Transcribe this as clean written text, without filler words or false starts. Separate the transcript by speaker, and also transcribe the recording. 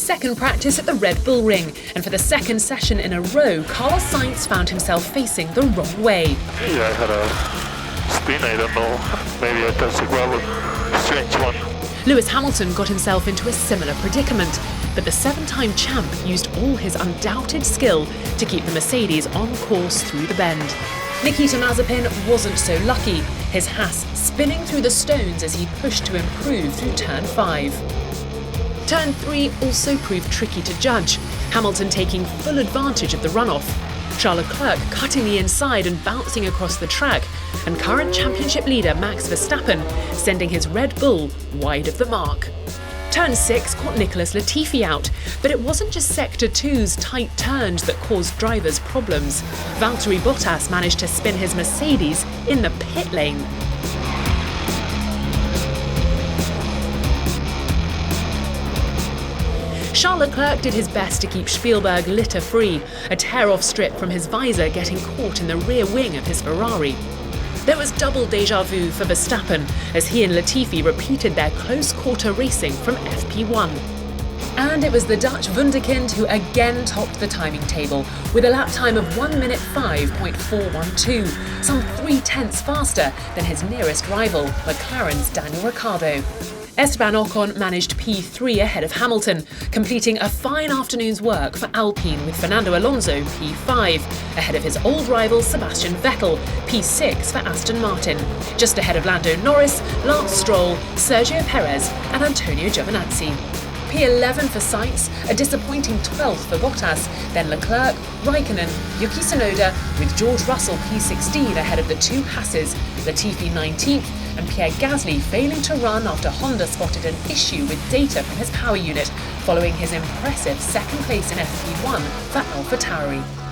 Speaker 1: second practice at the Red Bull Ring, and for the second session in a row, Carlos Sainz found himself facing the wrong way.
Speaker 2: Yeah, I had a spin, I don't know. Maybe I touched the gravel. Strange one.
Speaker 1: Lewis Hamilton got himself into a similar predicament, but the seven-time champ used all his undoubted skill to keep the Mercedes on course through the bend. Nikita Mazepin wasn't so lucky, his Haas spinning through the stones as he pushed to improve through Turn 5. Turn 3 also proved tricky to judge, Hamilton taking full advantage of the runoff, Charles Leclerc cutting the inside and bouncing across the track, and current championship leader Max Verstappen sending his Red Bull wide of the mark. Turn 6 caught Nicholas Latifi out, but it wasn't just Sector 2's tight turns that caused drivers problems. Valtteri Bottas managed to spin his Mercedes in the pit lane. Charles Leclerc did his best to keep Spielberg litter-free, a tear-off strip from his visor getting caught in the rear wing of his Ferrari. There was double déjà vu for Verstappen as he and Latifi repeated their close-quarter racing from FP1. And it was the Dutch wunderkind who again topped the timing table with a lap time of 1 minute 5.412, some 0.3 faster than his nearest rival, McLaren's Daniel Ricciardo. Esteban Ocon managed P3 ahead of Hamilton, completing a fine afternoon's work for Alpine with Fernando Alonso P5, ahead of his old rival Sebastian Vettel, P6 for Aston Martin, just ahead of Lando Norris, Lance Stroll, Sergio Perez and Antonio Giovinazzi. P11 for Sainz, a disappointing 12th for Bottas, then Leclerc, Raikkonen, Yuki Tsunoda with George Russell P16 ahead of the two Hasses, Latifi 19th and Pierre Gasly failing to run after Honda spotted an issue with data from his power unit following his impressive second place in FP1 for AlphaTauri.